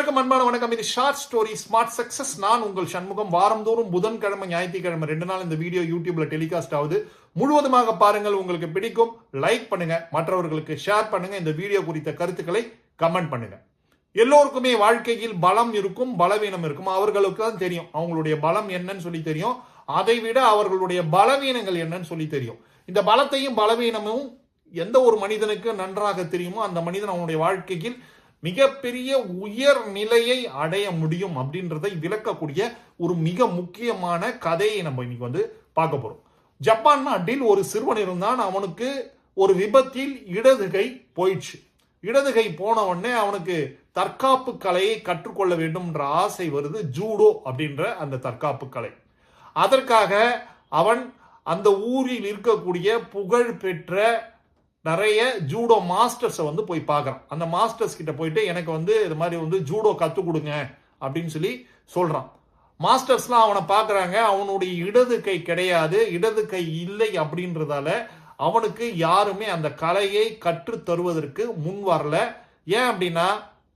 அனைவருக்கும் அன்பான வணக்கம். இது ஷார்ட் ஸ்டோரி ஸ்மார்ட் சக்சஸ். நான் உங்கள் சண்முகம். வாரந்தோறும் புதன்கிழமை ஞாயிற்றுக்கிழமை 2 நாள் இந்த வீடியோ யூடியூப்ல டெலிகாஸ்ட் ஆகுது. முழுவதுமாக பாருங்கள், உங்களுக்கு பிடிக்கும். லைக் பண்ணுங்க, மற்றவர்களுக்கு ஷேர் பண்ணுங்க, இந்த வீடியோ குறித்த கருத்துக்களை கமெண்ட் பண்ணுங்க. எல்லோருக்குமே வாழ்க்கையில் பலம் இருக்கும், பலவீனம் இருக்கும். அவர்களுக்கு தான் தெரியும் அவங்களுடைய பலம் என்னன்னு சொல்லி தெரியும். அதை விட அவர்களுடைய பலவீனங்கள் என்னன்னு சொல்லி தெரியும். இந்த பலத்தையும் பலவீனமும் எந்த ஒரு மனிதனுக்கு நன்றாக தெரியுமோ அந்த மனிதன் அவனுடைய வாழ்க்கையில் மிகப்பெரிய உயர் நிலையை அடைய முடியும் அப்படின்றதை விளக்கக்கூடிய ஒரு மிக முக்கியமான கதையை நம்ம இன்னைக்கு பார்க்க போறோம். ஜப்பான் நாட்டில் ஒரு சிறுவன் இருந்தான். அவனுக்கு ஒரு விபத்தில் இடது கை போயிடுச்சு. இடது கை போன உடனே அவனுக்கு தற்காப்பு கலையை கற்றுக்கொள்ள வேண்டும் என்ற ஆசை வருது. ஜூடோ அப்படின்ற அந்த தற்காப்பு கலை. அதற்காக அவன் அந்த ஊரில் இருக்கக்கூடிய புகழ் பெற்ற நிறைய ஜூடோ மாஸ்டர்ஸை போய் பார்க்கறான். அந்த மாஸ்டர்ஸ் கிட்ட போயிட்டு எனக்கு இது மாதிரி ஜூடோ கற்றுக் கொடுங்க அப்படின்னு சொல்லி சொல்றான். மாஸ்டர்ஸ்லாம் அவனை பார்க்கறாங்க. அவனுடைய இடது கை கிடையாது, இடது கை இல்லை அப்படின்றதால அவனுக்கு யாருமே அந்த கலையை கற்று தருவதற்கு முன் வரல. ஏன் அப்படின்னா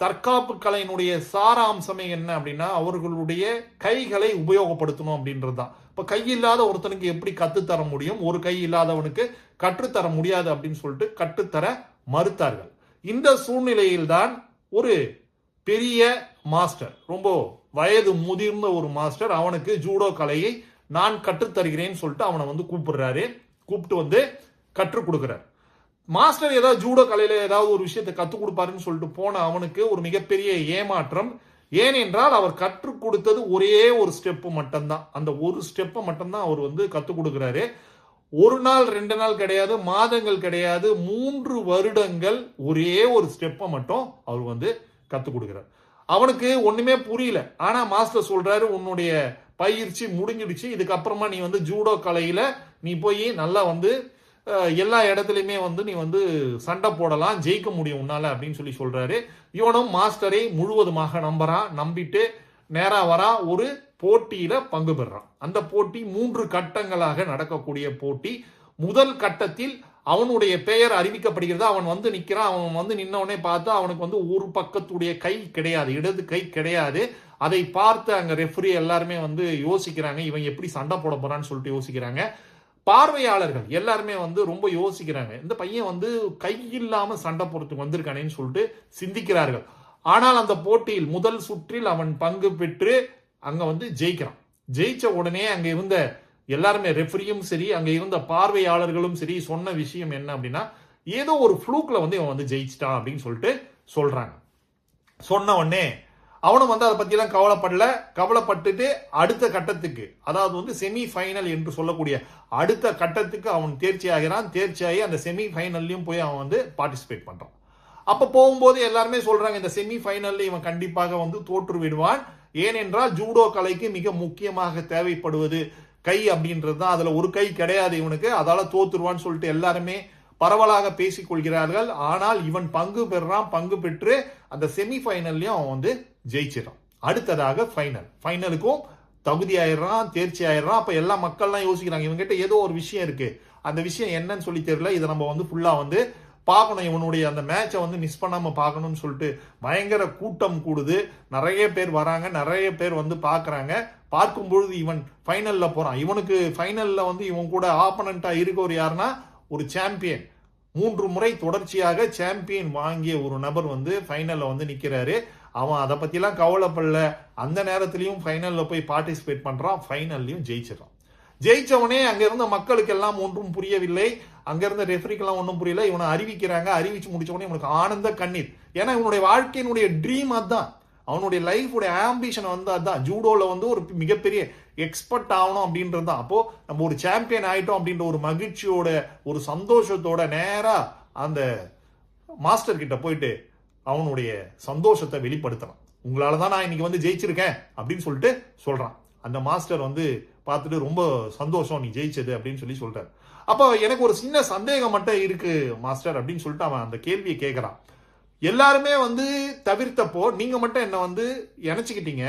தற்காப்பு கலையினுடைய சாராம்சமே என்ன அப்படின்னா அவர்களுடைய கைகளை உபயோகப்படுத்தணும் அப்படின்றது தான். இப்ப கை இல்லாத ஒருத்தனுக்கு எப்படி கற்றுத்தர முடியும்? ஒரு கை இல்லாதவனுக்கு கற்றுத்தர முடியாது அப்படின்னு சொல்லிட்டு கற்றுத்தர மறுத்தார்கள். இந்த சூழ்நிலையில் தான் ஒரு பெரிய மாஸ்டர், ரொம்ப வயது முதிர்ந்த ஒரு மாஸ்டர், அவனுக்கு ஜூடோ கலையை நான் கற்றுத்தருகிறேன்னு சொல்லிட்டு அவனை கூப்பிடுறாரு. கூப்பிட்டு கற்றுக் கொடுக்கிறார். மாஸ்டர் ஏதாவது ஜூடோ கலையில ஏதாவது ஒரு விஷயத்தை கற்றுக் கொடுப்பாருன்னு சொல்லிட்டு போன அவனுக்கு ஒரு மிகப்பெரிய ஏமாற்றம். ஏனென்றால் அவர் கற்றுக் கொடுத்தது ஒரே ஒரு ஸ்டெப் மட்டும்தான். அந்த ஒரு ஸ்டெப்பை மட்டும்தான் அவர் கற்றுக் கொடுக்கிறாரு. ஒரு நாள் 2 நாள் கிடையாது, மாதங்கள் கிடையாது, 3 வருடங்கள் ஒரே ஒரு ஸ்டெப்பை மட்டும் அவர் கற்றுக் கொடுக்கிறார். அவனுக்கு ஒண்ணுமே புரியல. ஆனா மாஸ்டர் சொல்றாரு, உன்னுடைய பயிற்சி முடிஞ்சிடுச்சு, இதுக்கப்புறமா நீ ஜூடோ கலையில நீ போய் நல்லா எல்லா இடத்துலயுமே நீ சண்டை போடலாம், ஜெயிக்க முடியும் உன்னால அப்படின்னு சொல்லி சொல்றாரு. இவனும் மாஸ்டரை முழுவதுமாக நம்புறான். நம்பிட்டு நேரா வரா, ஒரு போட்டியில பங்கு பெறான். அந்த போட்டி 3 கட்டங்களாக நடக்கக்கூடிய போட்டி. முதல் கட்டத்தில் அவனுடைய பெயர் அறிவிக்கப்படுகிறது. அவன் நிக்கிறான். அவன் நின்னவனே பார்த்தா அவனுக்கு ஒரு பக்கத்துடைய கை கிடையாது, இடது கை கிடையாது. அதை பார்த்து அங்க ரெஃபரி எல்லாருமே யோசிக்கிறாங்க, இவன் எப்படி சண்டை போட போறான்னு சொல்லிட்டு யோசிக்கிறாங்க. பார்வையாளர்கள் எல்லாருமே ரொம்ப யோசிக்கிறாங்க, இந்த பையன் கை இல்லாம சண்டை போறதுக்கு வந்திருக்கானேன்னு சொல்லிட்டு சிந்திக்கிறார்கள். ஆனால் அந்த போட்டியில் முதல் சுற்றில் அவன் பங்கு பெற்று அங்க ஜெயிக்கிறான். ஜெயிச்ச உடனே அங்க இருந்த எல்லாருமே, ரெஃபரியும் சரி அங்க இருந்த பார்வையாளர்களும் சரி, சொன்ன விஷயம் என்ன அப்படின்னா, ஏதோ ஒரு ஃப்ளூக்ல இவன் ஜெயிச்சிட்டான் அப்படின்னு சொல்லிட்டு சொல்றாங்க. சொன்ன உடனே அவனும் அதை பத்தி எல்லாம் கவலைப்பட்டுட்டு அடுத்த கட்டத்துக்கு, அதாவது செமி ஃபைனல் என்று சொல்லக்கூடிய அடுத்த கட்டத்துக்கு அவன் தேர்ச்சி ஆகிறான். தேர்ச்சியாகி அந்த செமி ஃபைனல்லையும் போய் அவன் பார்ட்டிசிபேட் பண்றான். அப்ப போகும்போது எல்லாருமே சொல்றாங்க, இந்த செமி ஃபைனல்ல இவன் கண்டிப்பாக தோற்று விடுவான். ஏனென்றால் ஜூடோ கலைக்கு மிக முக்கியமாக தேவைப்படுவது கை அப்படின்றது தான். அதுல ஒரு கை கிடையாது இவனுக்கு, அதால தோத்துருவான்னு சொல்லிட்டு எல்லாருமே பரவலாக பேசிக் கொள்கிறார்கள். ஆனால் இவன் பங்கு பெறான். பங்கு பெற்று அந்த செமி ஃபைனல்லையும் அவன் ஜெயிச்சிடறான். அடுத்ததாக ஃபைனலுக்கும் தகுதி ஆயிடுறான், தேர்ச்சி ஆயிடுறான். அப்ப எல்லா மக்கள்லாம் யோசிக்கிறாங்க, இவங்கிட்ட ஏதோ ஒரு விஷயம் இருக்கு, அந்த விஷயம் என்னன்னு சொல்லி தெரியல, இதை நம்ம ஃபுல்லா பார்க்கணும், இவனுடைய அந்த மேட்சை மிஸ் பண்ணாம பார்க்கணும்னு சொல்லிட்டு பயங்கர கூட்டம் கூடுது. நிறைய பேர் வராங்க, நிறைய பேர் பார்க்கறாங்க. பார்க்கும் பொழுது இவன் ஃபைனல்ல போறான். இவனுக்கு ஃபைனல்ல இவன் கூட ஆப்பனண்டா இருக்கவர் யாருன்னா ஒரு சாம்பியன். 3 முறை தொடர்ச்சியாக சாம்பியன் வாங்கிய ஒரு நபர் ஃபைனல்ல நிக்கிறாரு. அவன் அதை பத்தி எல்லாம் கவலைப்படல. அந்த நேரத்திலையும் ஃபைனல்ல போய் பார்ட்டிசிபேட் பண்றான். ஃபைனல்லையும் ஜெயிச்சிடறான். ஜெயிச்சவனே அங்க இருந்த மக்களுக்கு எல்லாம் ஒன்றும் புரியவில்லை. அங்க இருந்த ரெஃபரிக்கெல்லாம் ஒன்றும் புரியல. இவனை அறிவிக்கிறாங்க. அறிவிச்சு முடிச்ச உடனே இவனுக்கு ஆனந்த கண்ணீர். ஏன்னா இவனுடைய வாழ்க்கையினுடைய ட்ரீம் அதுதான், அவனுடைய லைஃபுடைய ஆம்பிஷன் அதுதான். ஜூடோல ஒரு மிகப்பெரிய எக்ஸ்பர்ட் ஆகணும் அப்படின்றது தான். அப்போ நம்ம ஒரு சாம்பியன் ஆயிட்டோம் அப்படின்ற ஒரு மகிழ்ச்சியோட, ஒரு சந்தோஷத்தோட நேரா அந்த மாஸ்டர் கிட்ட போயிட்டு அவனுடைய சந்தோஷத்தை வெளிப்படுத்தலாம். உங்களாலதான் நான் இன்னைக்கு ஜெயிச்சிருக்கேன் அப்படின்னு சொல்லிட்டு சொல்றான். அந்த மாஸ்டர் பார்த்துட்டு ரொம்ப சந்தோஷம் நீ ஜெயிச்சது அப்படின்னு சொல்லி சொல்றாரு. அப்போ எனக்கு ஒரு சின்ன சந்தேகம் மட்டும் இருக்கு மாஸ்டர் அப்படின்னு சொல்லிட்டு அவன் அந்த கேள்வியை கேட்கிறான். எல்லாருமே தவிர்த்தப்போ நீங்க மட்டும் என்ன இணைச்சுக்கிட்டீங்க.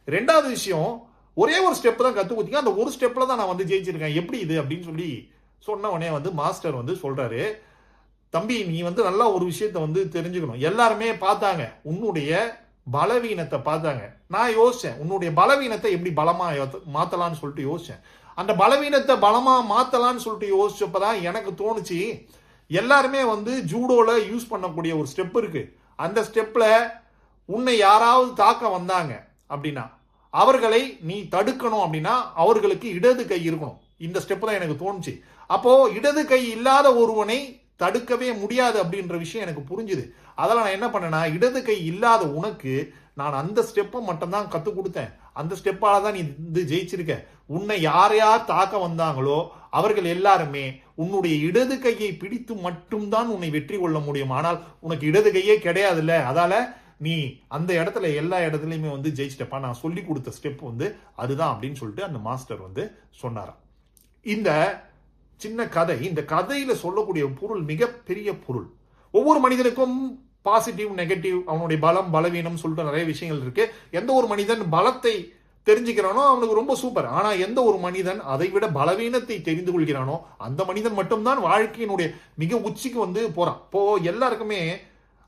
2வது விஷயம், ஒரே ஒரு ஸ்டெப் தான் கத்து கொடுத்தீங்க, அந்த ஒரு ஸ்டெப்ல தான் நான் ஜெயிச்சிருக்கேன், எப்படி இது அப்படின்னு சொல்லி சொன்ன உடனே மாஸ்டர் சொல்றாரு, தம்பி நீ நல்லா ஒரு விஷயத்த தெரிஞ்சுக்கணும். எல்லாருமே பார்த்தாங்க, உன்னுடைய பலவீனத்தை பார்த்தாங்க. நான் யோசிச்சேன், உன்னுடைய பலவீனத்தை எப்படி பலமா மாத்தலாம்னு சொல்லிட்டு யோசிச்சேன். அந்த பலவீனத்தை பலமா மாத்தலாம்னு சொல்லிட்டு யோசிச்சப்பதான் எனக்கு தோணுச்சு, எல்லாருமே வந்து ஜூடோல யூஸ் பண்ணக்கூடிய ஒரு ஸ்டெப் இருக்கு. அந்த ஸ்டெப்ல உன்னை யாராவது தாக்க வந்தாங்க அப்படின்னா அவர்களை நீ தடுக்கணும் அப்படின்னா அவர்களுக்கு இடது கை இருக்கணும். இந்த ஸ்டெப் தான் எனக்கு தோணுச்சு. அப்போ இடது கை இல்லாத ஒருவனை தடுக்கவே முடியாது அப்படின்ற விஷயம் எனக்கு புரிஞ்சுது. அதெல்லாம் நான் என்ன பண்ணேன்னா, இடது கை இல்லாத உனக்கு நான் அந்த ஸ்டெப்பை மட்டும் தான் கற்றுக் கொடுத்தேன். அந்த ஸ்டெப்பால தான் நீ ஜெயிச்சிருக்க. உன்னை யார் யார் தாக்க வந்தாங்களோ அவர்கள் எல்லாருமே உன்னுடைய இடது கையை பிடித்து மட்டும்தான் உன்னை வெற்றி கொள்ள முடியும். ஆனால் உனக்கு இடது கையே கிடையாதுல்ல, அதால நீ அந்த இடத்துல எல்லா இடத்துலயுமே வந்து ஜெயிச்சிட்டப்பா. நான் சொல்லி கொடுத்த ஸ்டெப் வந்து அதுதான் அப்படின்னு சொல்லிட்டு அந்த மாஸ்டர் வந்து சொன்னாராம். இந்த சின்ன கதை, இந்த கதையில சொல்லக்கூடிய பொருள் மிகப்பெரிய பொருள். ஒவ்வொரு மனிதனுக்கும் பாசிட்டிவ் நெகட்டிவ், அவனுடைய பலம் பலவீனம் சொல்லிட்டு நிறைய விஷயங்கள் இருக்கு. எந்த ஒரு மனிதன் பலத்தை தெரிஞ்சுக்கிறானோ அவனுக்கு ரொம்ப சூப்பர். ஆனா எந்த ஒரு மனிதன் அதை விட பலவீனத்தை தெரிந்து கொள்கிறானோ அந்த மனிதன் மட்டும்தான் வாழ்க்கையினுடைய மிக உச்சிக்கு வந்து போறான். இப்போ எல்லாருக்குமே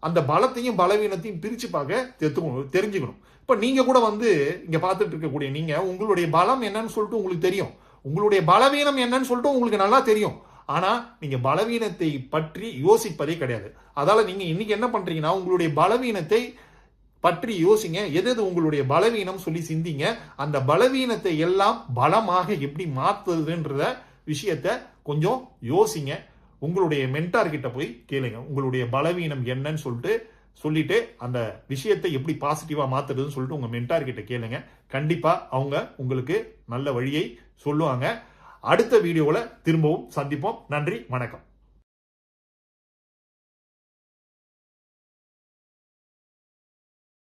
அந்த பலத்தையும் பலவீனத்தையும் பிரிச்சு பார்க்க தெரிஞ்சுக்கணும். இப்ப நீங்க கூட வந்து இங்க பார்த்துட்டு இருக்கக்கூடிய நீங்க உங்களுடைய பலம் என்னன்னு சொல்லிட்டு உங்களுக்கு தெரியும், உங்களுடைய பலவீனம் என்னன்னு சொல்லிட்டு உங்களுக்கு நல்லா தெரியும். ஆனா நீங்க பலவீனத்தை பற்றி யோசிப்பதே கிடையாது. அதால நீங்க இன்னைக்கு என்ன பண்றீங்கன்னா, உங்களுடைய பலவீனத்தை பற்றி யோசிங்க. எது உங்களுடைய பலவீனம் சொல்லி சிந்திங்க. அந்த பலவீனத்தை எல்லாம் பலமாக எப்படி மாத்துறதுன்ற விஷயத்த கொஞ்சம் யோசிங்க. உங்களுடைய மென்டார் கிட்ட போய் கேளுங்க, உங்களுடைய பலவீனம் என்னன்னு சொல்லிட்டு அந்த விஷயத்தை எப்படி பாசிட்டிவா மாத்துறதுன்னு சொல்லிட்டு உங்க மென்டார் கிட்ட கேளுங்க. கண்டிப்பா அவங்க உங்களுக்கு நல்ல வழியை சொல்லுவாங்க. அடுத்த வீடியோவில் திரும்பவும் சந்திப்போம். நன்றி, வணக்கம்.